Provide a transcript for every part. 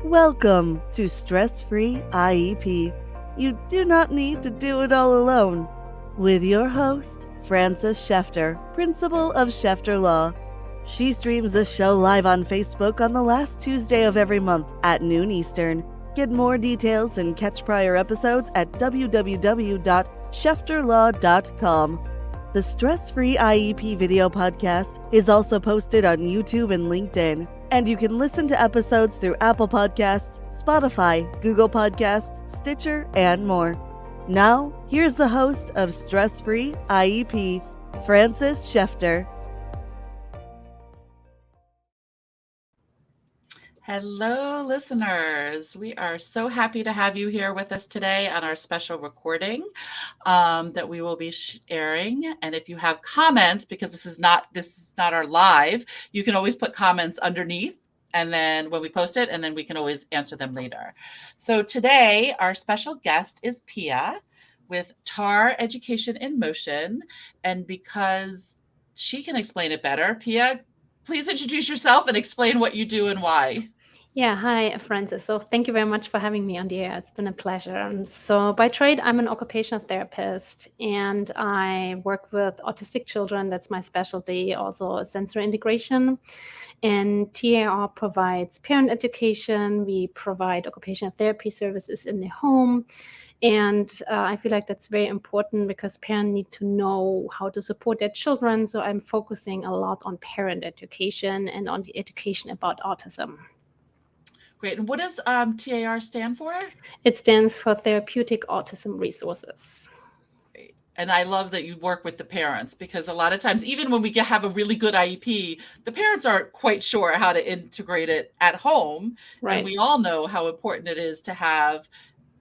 Welcome to Stress-Free IEP. You do not need to do it all alone. With your host, Frances Shefter, Principal of Shefter Law. She streams the show live on Facebook on the last Tuesday of every month at noon Eastern. Get more details and catch prior episodes at www.shefterlaw.com. The Stress-Free IEP video podcast is also posted on YouTube and LinkedIn, and you can listen to episodes through Apple Podcasts, Spotify, Google Podcasts, Stitcher, and more. Now, here's the host of Stress-Free IEP, Frances Shefter. Hello, listeners. We are so happy to have you here with us today on our special recording that we will be sharing. And if you have comments, because this is not our live, you can always put comments underneath, and then when we post it, and then we can always answer them later. So today, our special guest is Pia with TAR Education in Motion, and because she can explain it better, Pia, please introduce yourself and explain what you do and why. Yeah, hi, Frances. So thank you very much for having me on the air. It's been a pleasure. So by trade, I'm an occupational therapist, and I work with autistic children. That's my specialty, also sensory integration. And TAR provides parent education. We provide occupational therapy services in the home. And I feel like that's very important because parents need to know how to support their children. So I'm focusing a lot on parent education and on the education about autism. Great. And what does TAR stand for? It stands for Therapeutic Autism Resources. Great. And I love that you work with the parents, because a lot of times, even when we have a really good IEP, the parents aren't quite sure how to integrate it at home. Right. And we all know how important it is to have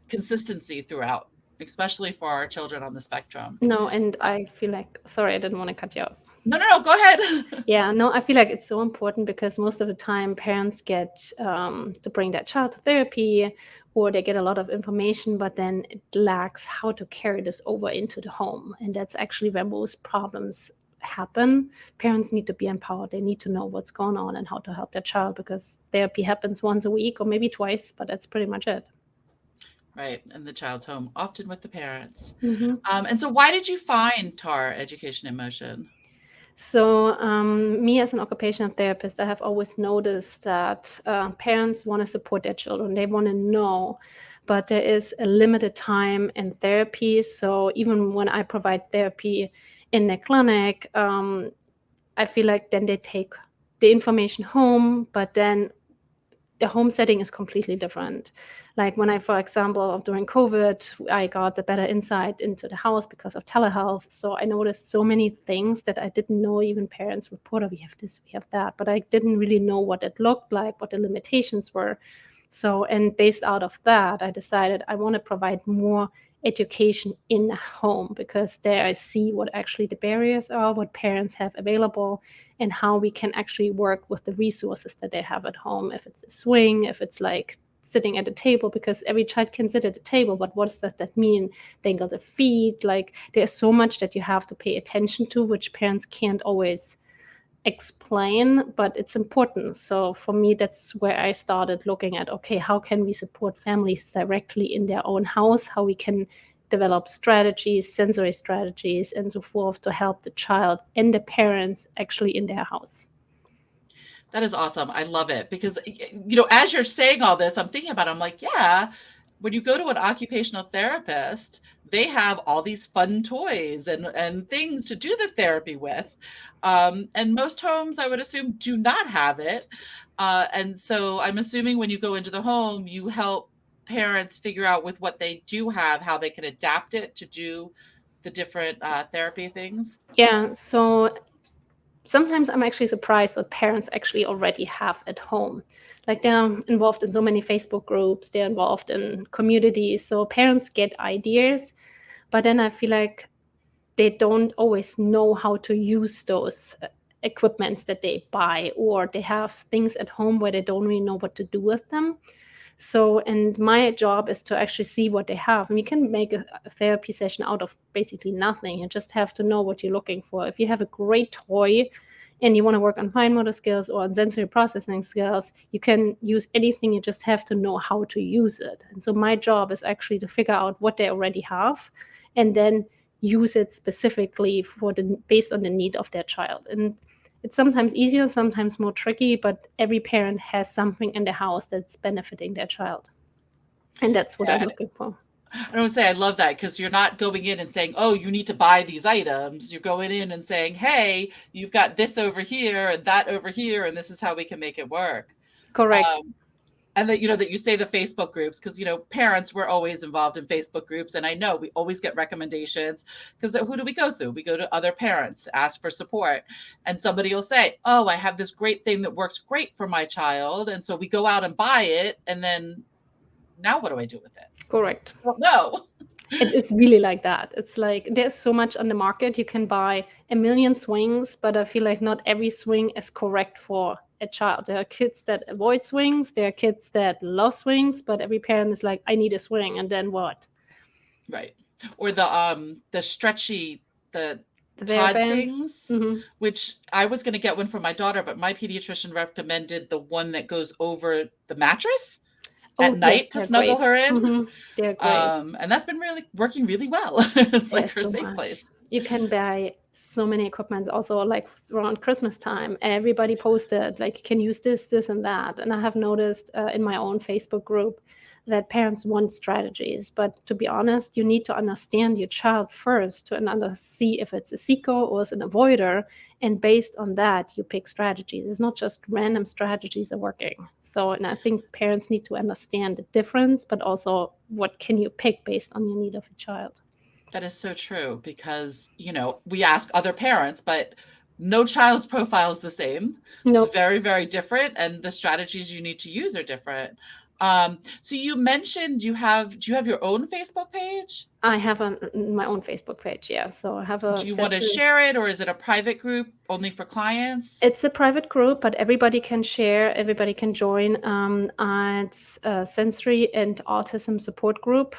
consistency throughout, especially for our children on the spectrum. No, and I feel like, sorry, I didn't want to cut you off. No, go ahead. Yeah, no, I feel like it's so important because most of the time parents get to bring their child to therapy, or they get a lot of information, but then it lacks how to carry this over into the home. And that's actually where most problems happen. Parents need to be empowered. They need to know what's going on and how to help their child, because therapy happens once a week or maybe twice, but that's pretty much it. Right. And the child's home, often with the parents. Mm-hmm. And so why did you find TAR Education in Motion? So me as an occupational therapist, I have always noticed that parents want to support their children. They want to know, but there is a limited time in therapy. So even when I provide therapy in the clinic, I feel like then they take the information home, but then the home setting is completely different. Like when I, for example, during COVID, I got a better insight into the house because of telehealth. So I noticed so many things that I didn't know. Even parents reported, we have this, we have that, but I didn't really know what it looked like, what the limitations were. So, and based out of that, I decided I want to provide more education in the home, because there I see what actually the barriers are, what parents have available, and how we can actually work with the resources that they have at home. If it's a swing, if it's like sitting at a table, because every child can sit at a table, but what does that mean? Dangle the feet, like there's so much that you have to pay attention to, which parents can't always explain, but it's important. So for me, that's where I started looking at, okay, how can we support families directly in their own house, how we can develop strategies, sensory strategies, and so forth to help the child and the parents actually in their house. That is awesome. I love it, because, as you're saying all this, I'm thinking about it. I'm like, yeah, when you go to an occupational therapist, they have all these fun toys and things to do the therapy with. And most homes, I would assume, do not have it. And so I'm assuming when you go into the home, you help parents figure out with what they do have, how they can adapt it to do the different therapy things. Yeah. So sometimes I'm actually surprised what parents actually already have at home. Like they're involved in so many Facebook groups, they're involved in communities. So parents get ideas, but then I feel like they don't always know how to use those equipments that they buy, or they have things at home where they don't really know what to do with them. So, and my job is to actually see what they have. And you can make a therapy session out of basically nothing. You just have to know what you're looking for. If you have a great toy and you want to work on fine motor skills or on sensory processing skills, you can use anything. You just have to know how to use it. And so my job is actually to figure out what they already have and then use it specifically based on the need of their child. And it's sometimes easier, sometimes more tricky, but every parent has something in the house that's benefiting their child. And that's what I'm looking for. I would say I love that, because you're not going in and saying, oh, you need to buy these items. You're going in and saying, hey, you've got this over here and that over here, and this is how we can make it work. Correct. And that, that you say the Facebook groups, because, parents, we're always involved in Facebook groups. And I know we always get recommendations, because who do we go through? We go to other parents to ask for support. And somebody will say, oh, I have this great thing that works great for my child. And so we go out and buy it. And then now what do I do with it? Correct. No. It's really like that. It's like there's so much on the market. You can buy a million swings, but I feel like not every swing is correct for a child. There are kids that avoid swings. There are kids that love swings, but every parent is like, I need a swing. And then what? Right. Or the stretchy, the pod things, which I was going to get one for my daughter, but my pediatrician recommended the one that goes over the mattress at night to snuggle her in. They're great. And that's been really working really well. It's like her safe place. You can buy so many equipments. Also, like around Christmas time, everybody posted like you can use this, this, and that. And I have noticed in my own Facebook group that parents want strategies. But to be honest, you need to understand your child first to see if it's a seeker or it's an avoider. And based on that, you pick strategies. It's not just random strategies are working. So, and I think parents need to understand the difference, but also what can you pick based on your need of a child. That is so true, because, we ask other parents, but no child's profile is the same. Nope. It's very, very different. And the strategies you need to use are different. So you mentioned do you have your own Facebook page? I have my own Facebook page, yeah. So I have Do you want to share it, or is it a private group only for clients? It's a private group, but everybody can share, everybody can join. It's a sensory and autism support group.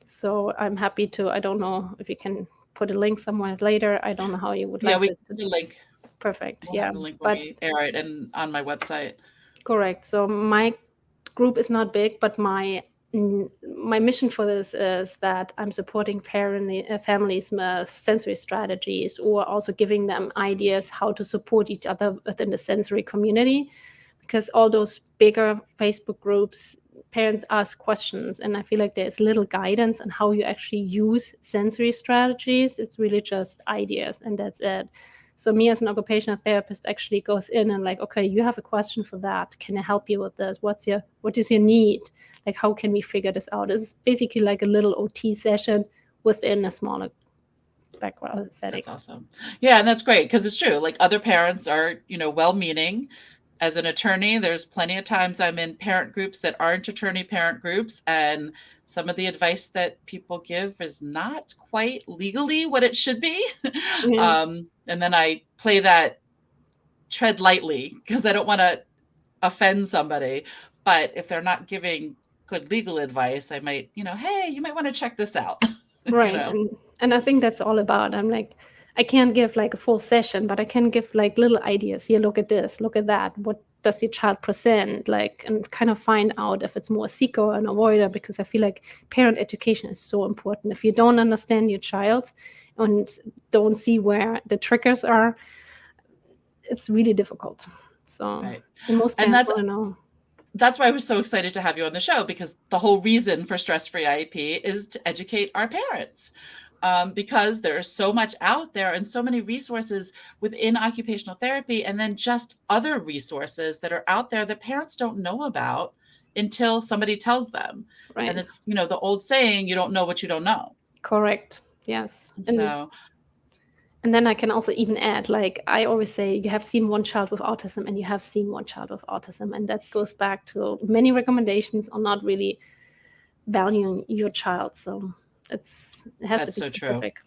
So I'm happy to, I don't know if you can put a link somewhere later. I don't know how you would like we put a link. Perfect. We'll have the link when we air it and on my website. Correct. So my group is not big, but my mission for this is that I'm supporting families with sensory strategies, or also giving them ideas how to support each other within the sensory community. Because all those bigger Facebook groups, parents ask questions, and I feel like there's little guidance on how you actually use sensory strategies. It's really just ideas, and that's it. So me as an occupational therapist actually goes in and like, okay, you have a question for that. Can I help you with this? What is your need? Like, how can we figure this out? It's basically like a little OT session within a smaller background setting. That's awesome. Yeah, and that's great, because it's true. Like, other parents are, well-meaning. As an attorney, there's plenty of times I'm in parent groups that aren't attorney parent groups, and some of the advice that people give is not quite legally what it should be. Yeah. And then I play that tread lightly, because I don't want to offend somebody. But if they're not giving good legal advice, I might, hey, you might want to check this out. Right. And I think that's all about. I'm like, I can't give like a full session, but I can give like little ideas. Here, look at this, look at that. What does your child present? Like, and kind of find out if it's more a seeker or an avoider, because I feel like parent education is so important. If you don't understand your child and don't see where the triggers are, it's really difficult. So right. Most parents want to know. That's why I was so excited to have you on the show, because the whole reason for Stress-Free IEP is to educate our parents. Because there's so much out there and so many resources within occupational therapy, and then just other resources that are out there that parents don't know about until somebody tells them. Right. And it's, the old saying, you don't know what you don't know. Correct. Yes. And then I can also even add, like I always say, you have seen one child with autism and you have seen one child with autism. And that goes back to many recommendations on not really valuing your child. So it has to be specific. True.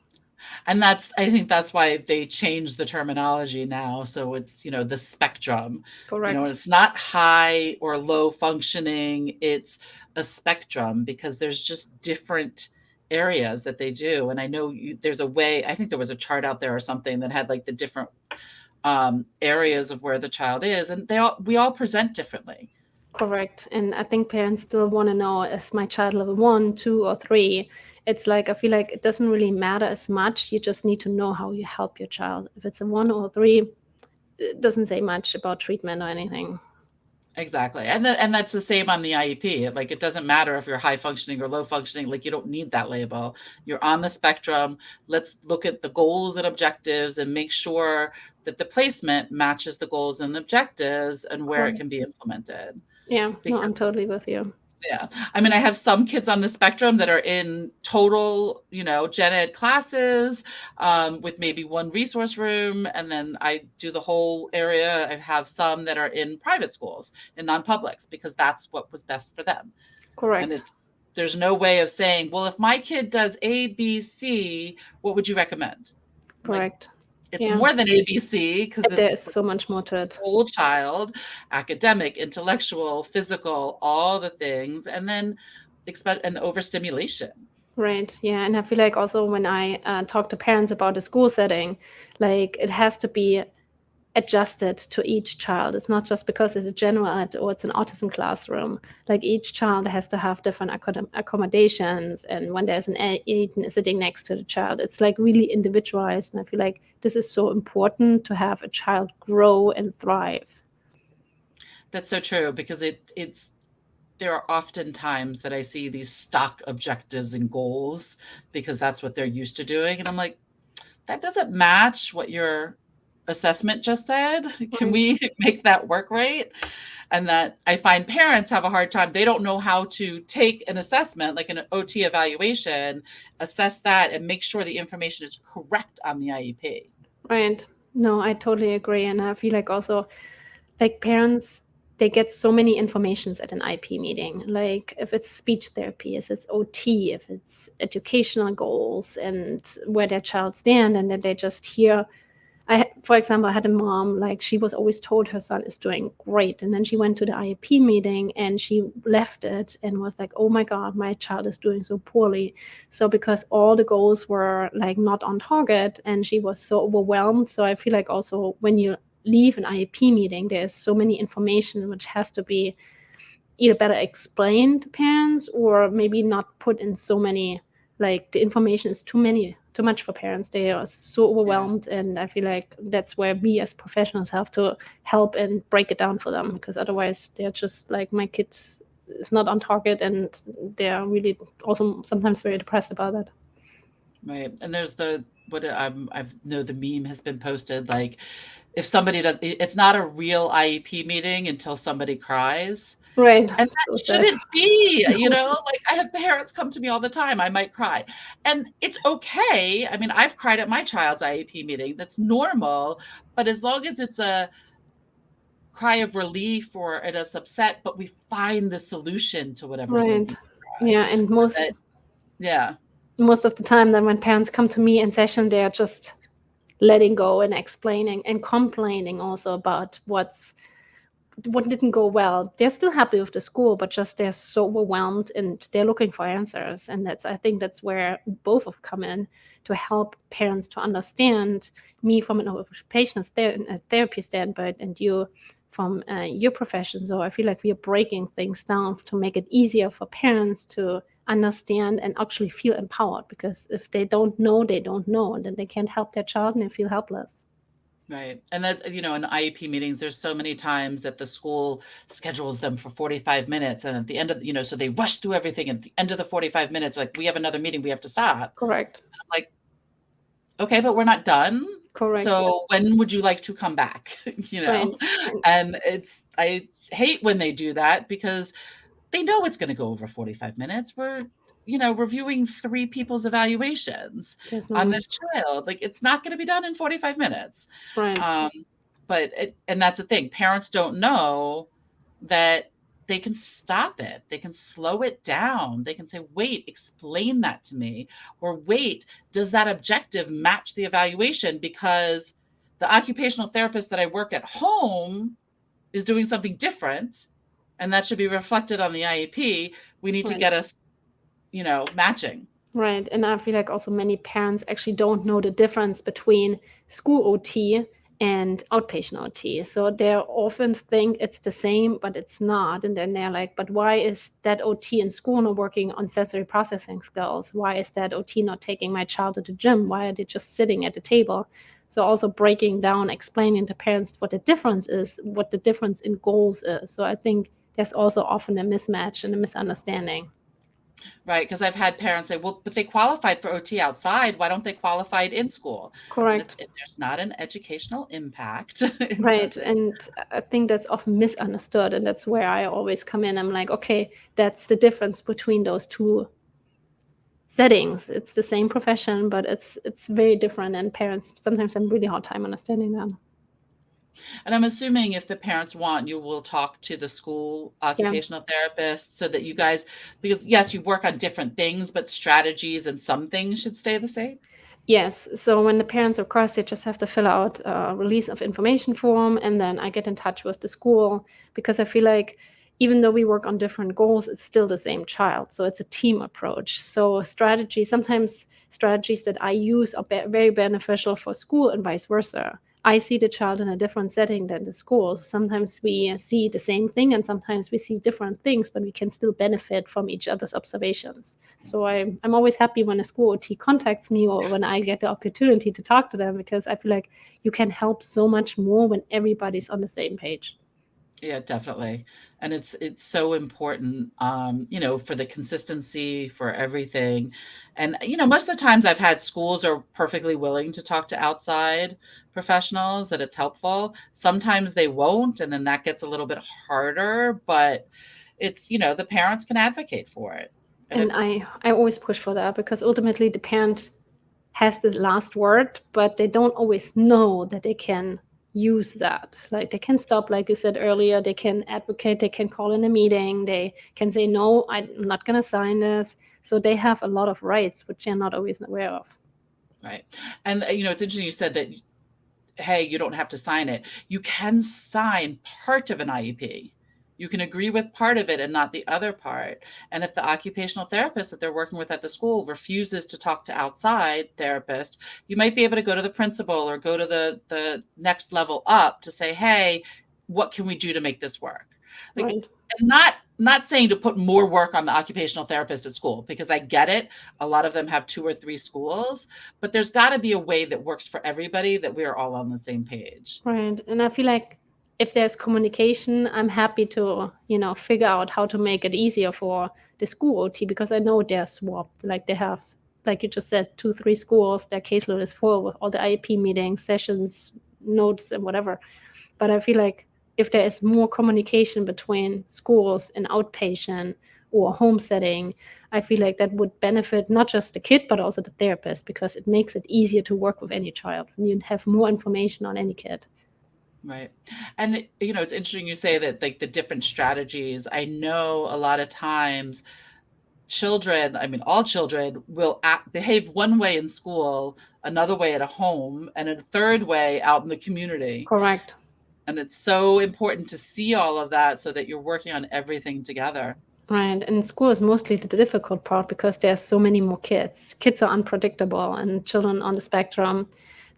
And I think that's why they changed the terminology now. So it's, the spectrum. Correct. It's not high or low functioning. It's a spectrum, because there's just different areas that they do. And I know there's a way, I think there was a chart out there or something that had like the different areas of where the child is, and we all present differently. Correct. And I think parents still want to know, is my child level 1, 2, or 3? It's like, I feel like it doesn't really matter as much. You just need to know how you help your child. If it's a 1 or 3, it doesn't say much about treatment or anything. Exactly. And that's the same on the IEP. Like, it doesn't matter if you're high functioning or low functioning. Like, you don't need that label. You're on the spectrum. Let's look at the goals and objectives and make sure that the placement matches the goals and objectives and where it can be implemented. Yeah, no, I'm Because totally with you. yeah. I mean, I have some kids on the spectrum that are in total, gen ed classes, with maybe one resource room. And then I do the whole area. I have some that are in private schools, in non-publics, because that's what was best for them. Correct. And there's no way of saying, well, if my kid does A, B, C, what would you recommend? Correct. It's more than ABC, because there's so much more to it. Whole child, academic, intellectual, physical, all the things, and then an overstimulation. Right. Yeah. And I feel like also when I talk to parents about the school setting, like it has to be adjusted to each child. It's not just because it's a general ed or it's an autism classroom. Like each child has to have different accommodations. And when there's an aide sitting next to the child, it's like really individualized. And I feel like this is so important to have a child grow and thrive. That's so true, because there are often times that I see these stock objectives and goals because that's what they're used to doing. And I'm like, that doesn't match what your assessment just said. Can we make that work right? And that I find parents have a hard time. They don't know how to take an assessment, like an OT evaluation, assess that, and make sure the information is correct on the IEP. Right. No, I totally agree. And I feel like also, like parents, they get so many informations at an IEP meeting. Like if it's speech therapy, if it's OT, if it's educational goals and where their child stand, and then they just hear. For example, I had a mom, like she was always told her son is doing great. And then she went to the IEP meeting and she left it and was like, oh my God, my child is doing so poorly. So because all the goals were like not on target and she was so overwhelmed. So I feel like also when you leave an IEP meeting, there's so many information which has to be either better explained to parents or maybe not put in so many, like the information is too much for parents. They are so overwhelmed. Yeah. And I feel like that's where we as professionals have to help and break it down for them, because otherwise they're just like, my kids is not on target, and they're really also sometimes very depressed about that. Right. And there's I know the meme has been posted, like if somebody it's not a real IEP meeting until somebody cries. Right. And that shouldn't be, like I have parents come to me all the time. I might cry, and it's okay. I mean, I've cried at my child's IEP meeting. That's normal. But as long as it's a cry of relief or it's upset, but we find the solution to whatever's making you cry. Yeah. And most of the time then when parents come to me in session, they're just letting go and explaining and complaining also about what didn't go well. They're still happy with the school, but just they're so overwhelmed and they're looking for answers. And I think that's where both of come in to help parents to understand me from an occupational therapy standpoint and you from your profession. So I feel like we are breaking things down to make it easier for parents to understand and actually feel empowered, because if they don't know, and then they can't help their child and they feel helpless. Right. And that, in IEP meetings, there's so many times that the school schedules them for 45 minutes. And at the end of, so they rush through everything. At the end of the 45 minutes, like, we have another meeting, we have to stop. Correct. And I'm like, okay, but we're not done. Correct. So when would you like to come back? Right. And I hate when they do that, because they know it's going to go over 45 minutes. We're, reviewing 3 people's evaluations on this child. Like, it's not going to be done in 45 minutes. Right. And that's the thing. Parents don't know that they can stop it. They can slow it down. They can say, wait, explain that to me. Or wait, does that objective match the evaluation? Because the occupational therapist that I work at home is doing something different, and that should be reflected on the IEP. We need to get us, matching. Right. And I feel like also many parents actually don't know the difference between school OT and outpatient OT. So they often think it's the same, but it's not. And then they're like, but why is that OT in school not working on sensory processing skills? Why is that OT not taking my child to the gym? Why are they just sitting at the table? So also breaking down, explaining to parents what the difference is, what the difference in goals is. So I think there's also often a mismatch and a misunderstanding. Right, because I've had parents say, well, but they qualified for OT outside. Why don't they qualify it in school? And Correct. if there's not an educational impact, it Right. doesn't. And I think that's often misunderstood. And that's where I always come in. I'm like, okay, that's the difference between those two settings. It's the same profession, but it's very different. And parents sometimes have a really hard time understanding that. And I'm assuming if the parents want, you will talk to the school occupational therapist so that you guys, because yes, you work on different things, but strategies and some things should stay the same. Yes. So when the parents, of course, they just have to fill out a release of information form, and then I get in touch with the school, because I feel like even though we work on different goals, it's still the same child. So it's a team approach. So sometimes strategies that I use are very beneficial for school and vice versa. I see the child in a different setting than the school. Sometimes we see the same thing and sometimes we see different things, but we can still benefit from each other's observations. So I'm always happy when a school OT contacts me or when I get the opportunity to talk to them, because I feel like you can help so much more when everybody's on the same page. Yeah, definitely. And it's so important, for the consistency, for everything. And, most of the times I've had schools are perfectly willing to talk to outside professionals, that it's helpful. Sometimes they won't, and then that gets a little bit harder, but it's, the parents can advocate for it. And I always push for that, because ultimately the parent has the last word, but they don't always know that they can use that. Like they can stop, like you said earlier, they can advocate, they can call in a meeting, they can say, no, I'm not going to sign this. So they have a lot of rights, which they're not always aware of. Right. And, it's interesting you said that, hey, you don't have to sign it. You can sign part of an IEP. You can agree with part of it and not the other part. And if the occupational therapist that they're working with at the school refuses to talk to outside therapist, you might be able to go to the principal or go to the next level up to say, hey, what can we do to make this work? Like, Right. and not saying to put more work on the occupational therapist at school, because I get it. A lot of them have 2 or 3 schools, but there's got to be a way that works for everybody, that we're all on the same page. Right. And I feel like if there's communication, I'm happy to, figure out how to make it easier for the school OT, because I know they're swapped. Like they have, like you just said, 2, 3 schools, their caseload is full with all the IEP meetings, sessions, notes, and whatever. But I feel like if there is more communication between schools and outpatient or home setting, I feel like that would benefit not just the kid, but also the therapist, because it makes it easier to work with any child when you have more information on any kid. Right. And, it's interesting you say that, like, the different strategies. I know a lot of times children, all children will behave one way in school, another way at a home, and a third way out in the community. Correct. And it's so important to see all of that so that you're working on everything together. Right. And school is mostly the difficult part, because there's so many more kids. Kids are unpredictable, and children on the spectrum,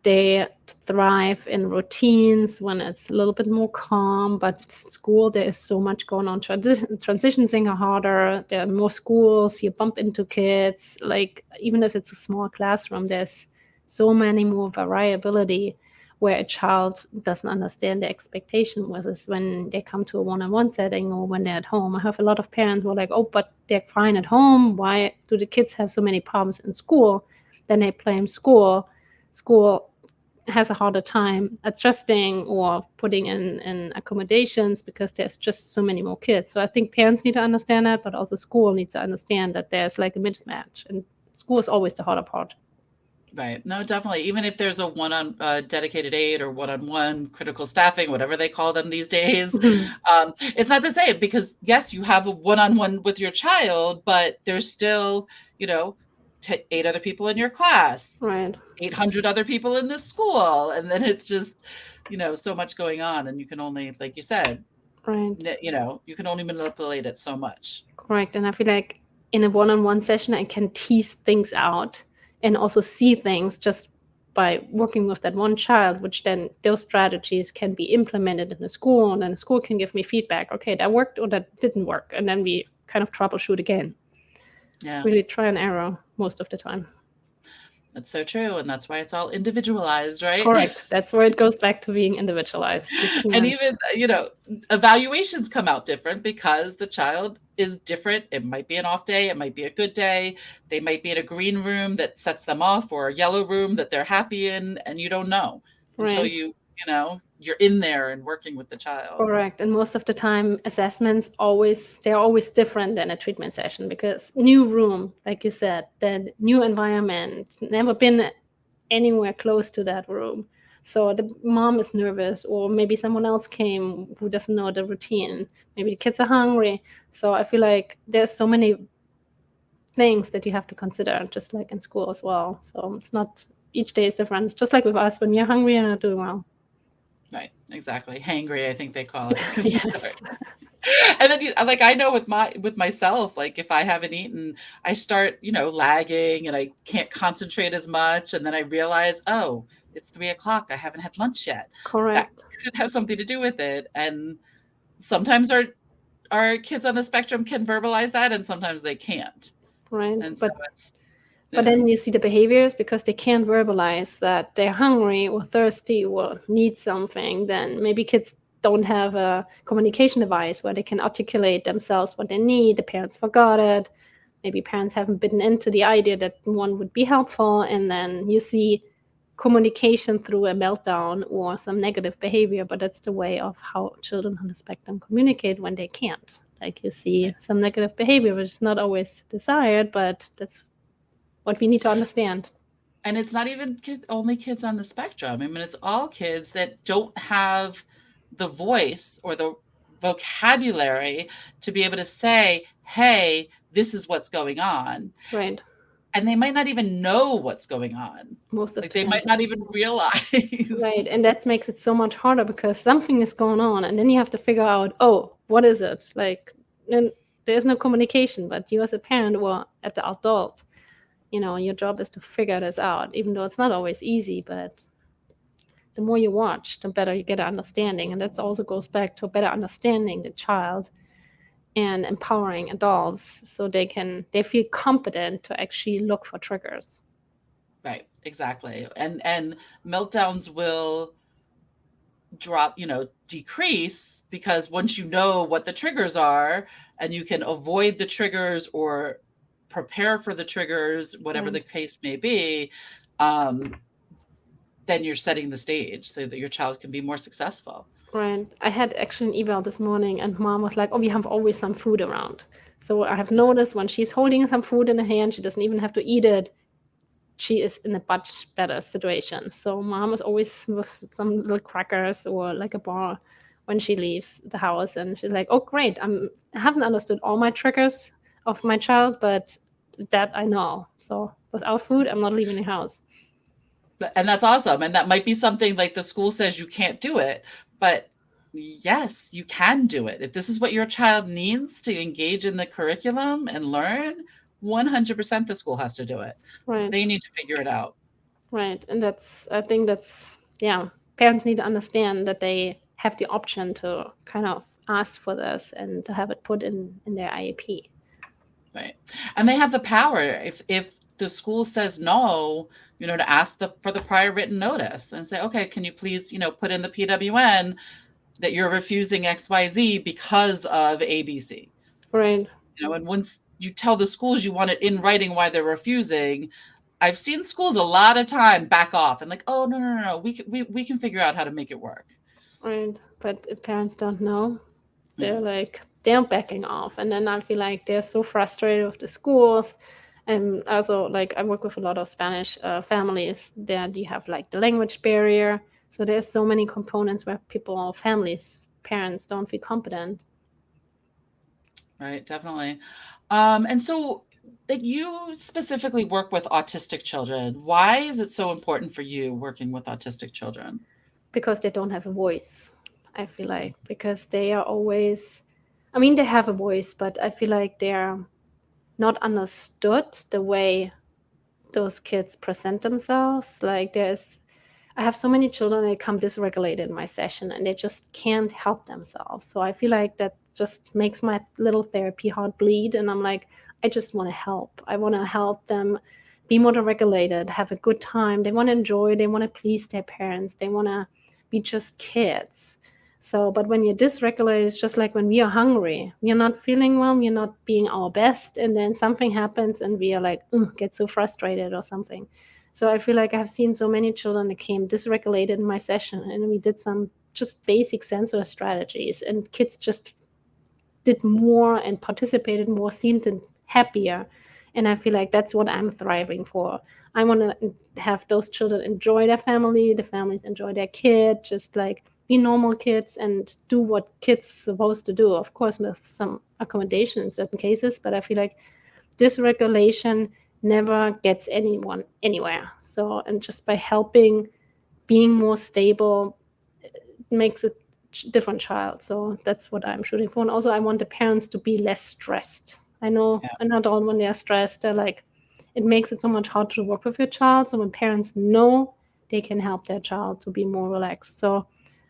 they thrive in routines when it's a little bit more calm. But school, there is so much going on. Transitions are harder. There are more schools. You bump into kids. Like, even if it's a small classroom, there's so many more variability, where a child doesn't understand the expectation versus when they come to a one-on-one setting or when they're at home. I have a lot of parents who are like, oh, but they're fine at home. Why do the kids have so many problems in school? Then they blame school. School has a harder time adjusting or putting in accommodations because there's just so many more kids. So I think parents need to understand that, but also school needs to understand that there's like a mismatch, and school is always the harder part. Right. No, definitely. Even if there's a one-on dedicated aid or one-on-one critical staffing, whatever they call them these days, it's not the same, because yes, you have a one-on-one with your child, but there's still, 8 other people in your class, Right. 800 other people in this school. And then it's just, so much going on, and you can only, like you said, Right. you can only manipulate it so much. Correct. And I feel like in a one-on-one session, I can tease things out and also see things just by working with that one child, which then those strategies can be implemented in the school, and then the school can give me feedback. Okay, that worked or that didn't work. And then we kind of troubleshoot again. Yeah. It's really try and error most of the time. That's so true. And that's why it's all individualized, right? Correct. That's where it goes back to being individualized. And even, evaluations come out different because the child is different. It might be an off day. It might be a good day. They might be in a green room that sets them off, or a yellow room that they're happy in. And you don't know until you're in there and working with the child. Correct. And most of the time, assessments they're always different than a treatment session, because new room, like you said, then new environment, never been anywhere close to that room. So the mom is nervous, or maybe someone else came who doesn't know the routine. Maybe the kids are hungry. So I feel like there's so many things that you have to consider, just like in school as well. So it's not, each day is different. It's just like with us, when you're hungry, you're not doing well. Right, exactly. Hangry, I think they call it. Yes. And then, I know with myself, like if I haven't eaten, I start, lagging, and I can't concentrate as much. And then I realize, oh, it's 3:00. I haven't had lunch yet. Correct. That could have something to do with it. And sometimes our kids on the spectrum can verbalize that, and sometimes they can't. Right. And so but then you see the behaviors, because they can't verbalize that they're hungry or thirsty or need something. Then maybe kids don't have a communication device where they can articulate themselves what they need. The parents forgot it. Maybe parents haven't bitten into the idea that one would be helpful. And then you see communication through a meltdown or some negative behavior. But that's the way of how children on the spectrum communicate when they can't. Like you see some negative behavior, which is not always desired, but that's what we need to understand. And it's not even only kids on the spectrum. I mean, it's all kids that don't have the voice or the vocabulary to be able to say, hey, this is what's going on. Right. And they might not even know what's going on. Most of the time. They might not even realize. Right. And that makes it so much harder, because something is going on, and then you have to figure out, oh, what is it? Like, and there's no communication, but you as a parent or as the adult, your job is to figure this out, even though it's not always easy. But the more you watch, the better you get an understanding. And that also goes back to better understanding the child and empowering adults so they feel competent to actually look for triggers. Right, exactly. And meltdowns will drop, decrease, because once you know what the triggers are, and you can avoid the triggers or prepare for the triggers, whatever the case may be, then you're setting the stage so that your child can be more successful. Right. I had actually an eval this morning, and mom was like, oh, we have always some food around. So I have noticed when she's holding some food in her hand, she doesn't even have to eat it. She is in a much better situation. So mom is always with some little crackers or like a bar when she leaves the house. And she's like, oh, great. I haven't understood all my triggers of my child, but that I know. So without food, I'm not leaving the house. And that's awesome. And that might be something like the school says you can't do it, but yes, you can do it. If this is what your child needs to engage in the curriculum and learn, 100% the school has to do it. Right. They need to figure it out. Right. And I think parents need to understand that they have the option to kind of ask for this and to have it put in their IEP. Right. And they have the power, if the school says no, to ask for the prior written notice and say, okay, can you please, put in the PWN that you're refusing XYZ because of ABC. Right. And once you tell the schools you want it in writing why they're refusing, I've seen schools a lot of time back off and like, oh, no, we can figure out how to make it work. Right. But if parents don't know, they're backing off. And then I feel like they're so frustrated with the schools. And also, like, I work with a lot of Spanish families. There you have like the language barrier. So there's so many components where parents don't feel competent. Right, definitely. And so that you specifically work with autistic children. Why is it so important for you working with autistic children? Because they don't have a voice, I feel like. Because they are always, they have a voice, but I feel like they're not understood the way those kids present themselves. Like I have so many children that come dysregulated in my session and they just can't help themselves. So I feel like that just makes my little therapy heart bleed. And I'm like, I just want to help. I want to help them be more regulated, have a good time. They want to enjoy, they want to please their parents, they want to be just kids. So, but when you're dysregulated, it's just like when we are hungry, we are not feeling well, we're not being our best, and then something happens and we are like, get so frustrated or something. So I feel like I've seen so many children that came dysregulated in my session, and we did some just basic sensor strategies, and kids just did more and participated more, seemed happier. And I feel like that's what I'm thriving for. I want to have those children enjoy their family, the families enjoy their kid, just like be normal kids and do what kids supposed to do. Of course, with some accommodation in certain cases, but I feel like dysregulation never gets anyone anywhere. So, and just by helping, being more stable, makes a different child. So that's what I'm shooting for. And also, I want the parents to be less stressed. I know an adult, when they're stressed, they're like, it makes it so much harder to work with your child. So when parents know, they can help their child to be more relaxed. So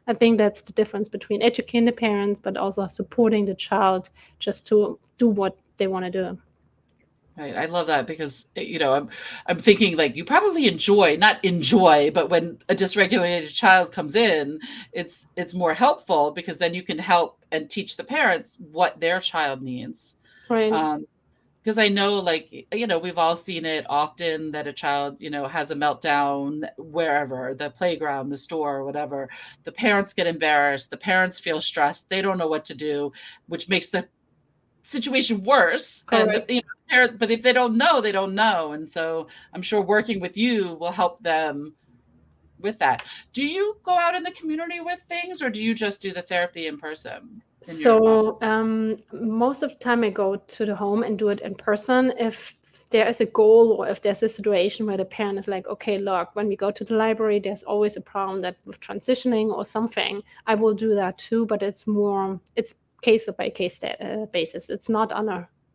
I think that's the difference between educating the parents, but also supporting the child just to do what they want to do. Right. I love that because, I'm thinking like you probably not enjoy, but when a dysregulated child comes in, it's more helpful because then you can help and teach the parents what their child needs. Right. Because I know, like, we've all seen it often that a child, has a meltdown wherever, the playground, the store, whatever. The parents get embarrassed. The parents feel stressed. They don't know what to do, which makes the situation worse. Correct. And but if they don't know, they don't know. And so I'm sure working with you will help them with that. Do you go out in the community with things, or do you just do the therapy in person? So most of the time I go to the home and do it in person. If there is a goal or if there's a situation where the parent is like, okay, look, when we go to the library, there's always a problem that with transitioning or something, I will do that too. But it's case by case basis. It's not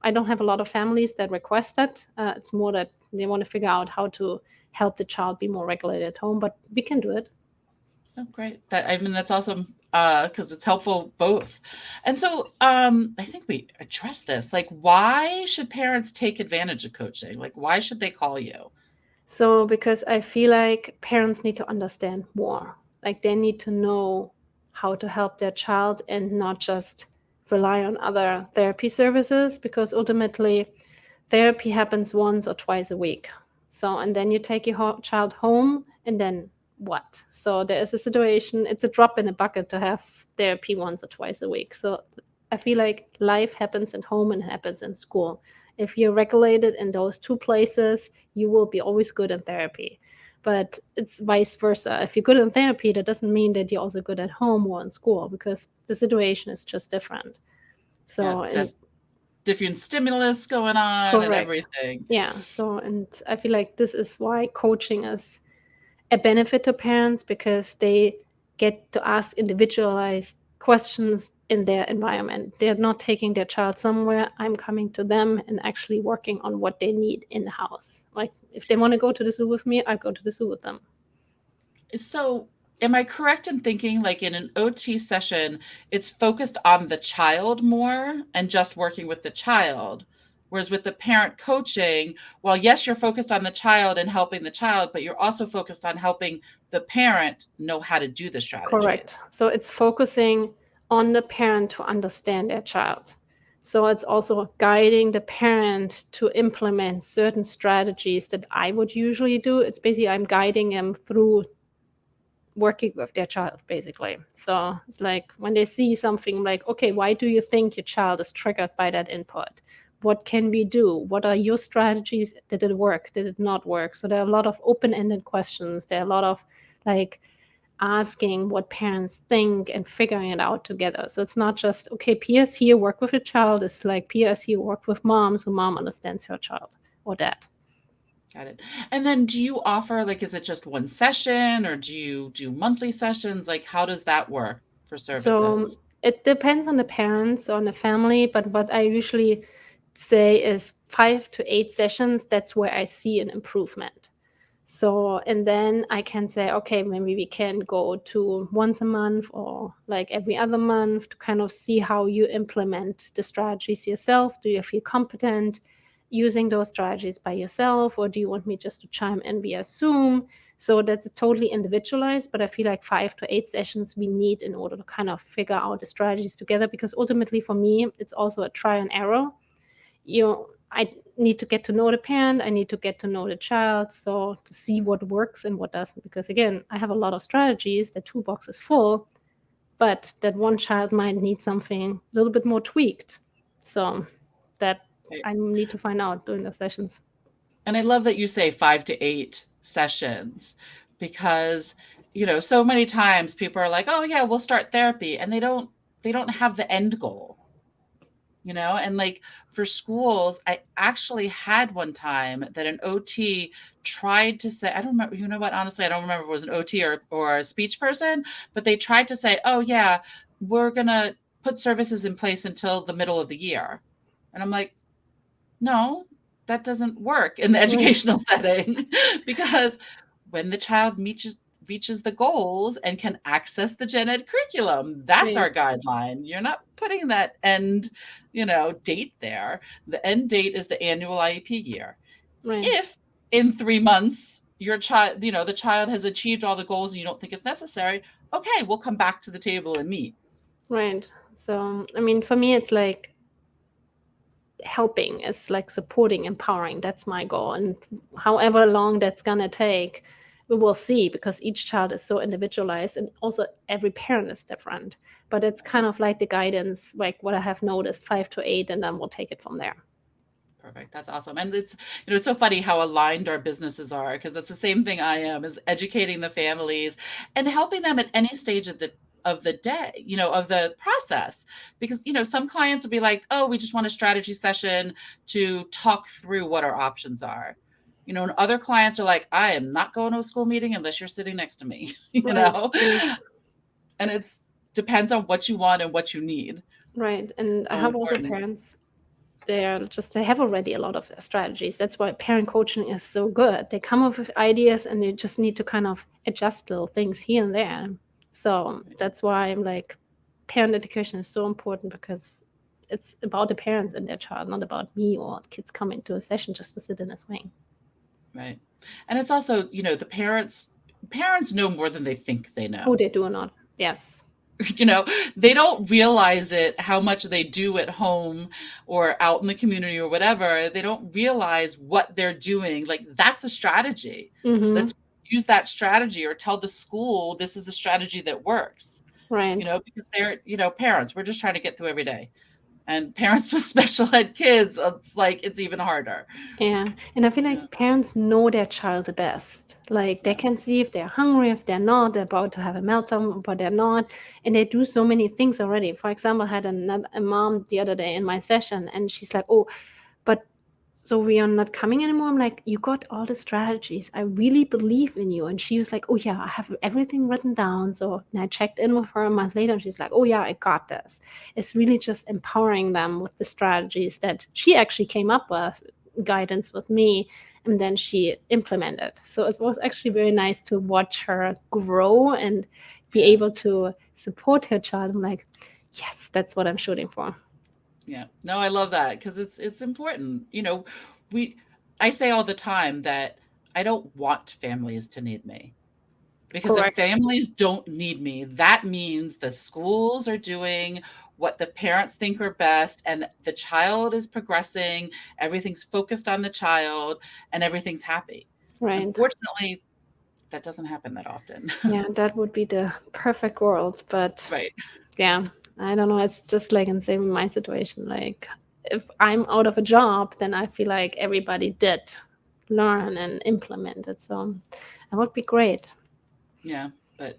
I don't have a lot of families that request it. It's more that they want to figure out how to help the child be more regulated at home, but we can do it. Oh, great. That's awesome because it's helpful both. And so I think we addressed this. Like, why should parents take advantage of coaching? Like, why should they call you? So, because I feel like parents need to understand more. Like, they need to know how to help their child and not just rely on other therapy services, because ultimately therapy happens once or twice a week. So, and then you take your child home, and then what? So there is a situation, it's a drop in a bucket to have therapy once or twice a week. So I feel like life happens at home and happens in school. If you're regulated in those two places, you will be always good in therapy. But it's vice versa. If you're good in therapy, that doesn't mean that you're also good at home or in school, because the situation is just different. So there's different stimulus going on. Correct. And everything. Yeah. So, and I feel like this is why coaching is a benefit to parents, because they get to ask individualized questions in their environment. They're not taking their child somewhere. I'm coming to them and actually working on what they need in the house. Like, if they want to go to the zoo with me, I go to the zoo with them. So am I correct in thinking, like, in an OT session, it's focused on the child more and just working with the child? Whereas with the parent coaching, well, yes, you're focused on the child and helping the child, but you're also focused on helping the parent know how to do the strategies. Correct. So it's focusing on the parent to understand their child. So it's also guiding the parent to implement certain strategies that I would usually do. It's basically I'm guiding them through working with their child, basically. So it's like when they see something like, okay, why do you think your child is triggered by that input? What can we do? What are your strategies? Did it work? Did it not work? So there are a lot of open-ended questions. There are a lot of like asking what parents think and figuring it out together. So it's not just, okay, Pia's here, work with a child. It's like Pia's here, work with mom, so mom understands her child or dad. Got it. And then do you offer, like, is it just one session or do you do monthly sessions? Like, how does that work for services? So it depends on the parents, on the family, but what I usually say is 5 to 8 sessions. That's where I see an improvement. So, and then I can say, okay, maybe we can go to once a month or like every other month to kind of see how you implement the strategies yourself. Do you feel competent using those strategies by yourself, or do you want me just to chime in via Zoom? So that's totally individualized, but I feel like 5 to 8 sessions we need in order to kind of figure out the strategies together, because ultimately for me, it's also a try and error. I need to get to know the parent, I need to get to know the child, so to see what works and what doesn't. Because again, I have a lot of strategies, the toolbox is full, but that one child might need something a little bit more tweaked. So that I need to find out during the sessions. And I love that you say 5 to 8 sessions, because, so many times people are like, oh yeah, we'll start therapy. And they don't have the end goal. And like for schools, I actually had one time that an OT tried to say, I don't remember, honestly, I don't remember if it was an OT or a speech person, but they tried to say, oh yeah, we're going to put services in place until the middle of the year. And I'm like, no, that doesn't work in the educational setting, because when the child reaches the goals and can access the gen ed curriculum, that's our guideline. You're not putting that end, date there. The end date is the annual IEP year. If in 3 months your child, the child has achieved all the goals and you don't think it's necessary, okay, we'll come back to the table and meet. Right. So, I mean, for me, it's like helping, is like supporting, empowering. That's my goal. And however long that's going to take, we will see, because each child is so individualized, and also every parent is different. But it's kind of like the guidance, like what I have noticed, 5 to 8, and then we'll take it from there. Perfect. That's awesome. And it's, it's so funny how aligned our businesses are, because that's the same thing I am, is educating the families and helping them at any stage of the day, of the process. Because, some clients will be like, oh, we just want a strategy session to talk through what our options are. And other clients are like, I am not going to a school meeting unless you're sitting next to me, And it's depends on what you want and what you need. Right. And I have also parents, they have already a lot of strategies. That's why parent coaching is so good. They come up with ideas and you just need to kind of adjust little things here and there. So that's why I'm like, parent education is so important, because it's about the parents and their child, not about me or kids coming to a session just to sit in a swing. Right. And it's also, the parents know more than they think they know. Oh, they do not. Yes. They don't realize it, how much they do at home or out in the community or whatever. They don't realize what they're doing. Like, that's a strategy. Mm-hmm. Let's use that strategy, or tell the school this is a strategy that works. Right. Because they're, parents, we're just trying to get through every day. And parents with special ed kids, it's even harder. Yeah. And I feel like parents know their child the best. Like, they can see if they're hungry, if they're not, they're about to have a meltdown, but they're not. And they do so many things already. For example, I had a mom the other day in my session, and she's like, oh, but so we are not coming anymore. I'm like, you got all the strategies. I really believe in you. And she was like, oh yeah, I have everything written down. So, and I checked in with her a month later, and she's like, oh yeah, I got this. It's really just empowering them with the strategies that she actually came up with, guidance with me, and then she implemented. So it was actually very nice to watch her grow and be able to support her child. I'm like, yes, that's what I'm shooting for. Yeah, no, I love that, because it's important. I say all the time that I don't want families to need me, because Correct. if families don't need me, that means the schools are doing what the parents think are best, and the child is progressing, everything's focused on the child, and everything's happy. Right. Unfortunately, that doesn't happen that often. Yeah, that would be the perfect world. But Right. Yeah, I don't know. It's just like in same in my situation. Like, if I'm out of a job, then I feel like everybody did learn and implement it. So that would be great. Yeah, but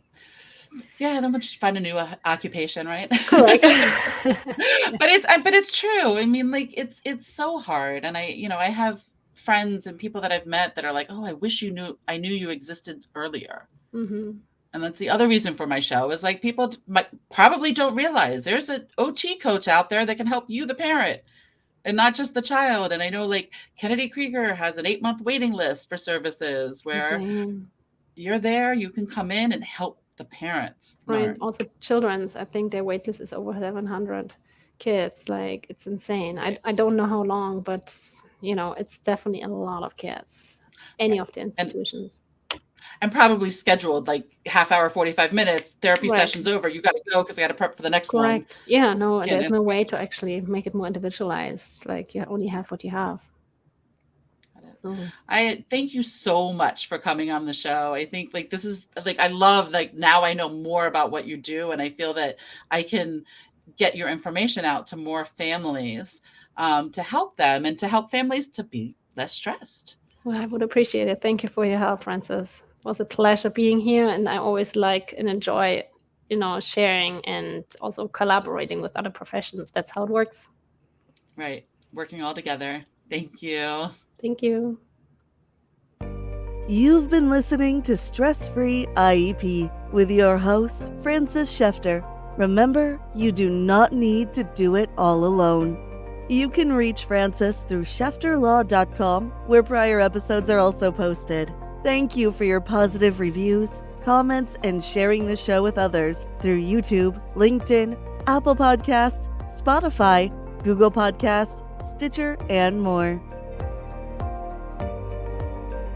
then we'll just find a new occupation, right? Correct. But it's true. I mean, like, it's so hard. And I have friends and people that I've met that are like, oh, I wish I knew you existed earlier. Mm-hmm. And that's the other reason for my show, is like, people probably don't realize there's an OT coach out there that can help you, the parent. and not just the child. And I know like Kennedy Krieger has an 8-month waiting list for services where Insane. you're there, you can come in and help the parents Right. learn. Also, children's, I think their wait list is over 700 kids. Like, it's insane. I don't know how long, but, it's definitely a lot of kids, any of the institutions. And probably scheduled like half hour, 45 minutes, therapy Right. session's over. You got to go because I got to prep for the next one. Correct. Yeah, no, Can't there's no way information. to actually make it more individualized. Like, you only have what you have. So I thank you so much for coming on the show. I think like this is like, I love like now I know more about what you do, and I feel that I can get your information out to more families to help them and to help families to be less stressed. well, I would appreciate it. Thank you for your help, Francis. It was a pleasure being here, and I always like and enjoy, sharing and also collaborating with other professions. That's how it works. Right. Working all together. Thank you. Thank you. You've been listening to Stress-Free IEP with your host, Francis Shefter. Remember, you do not need to do it all alone. You can reach Francis through shefterlaw.com, where prior episodes are also posted. Thank you for your positive reviews, comments, and sharing the show with others through YouTube, LinkedIn, Apple Podcasts, Spotify, Google Podcasts, Stitcher, and more.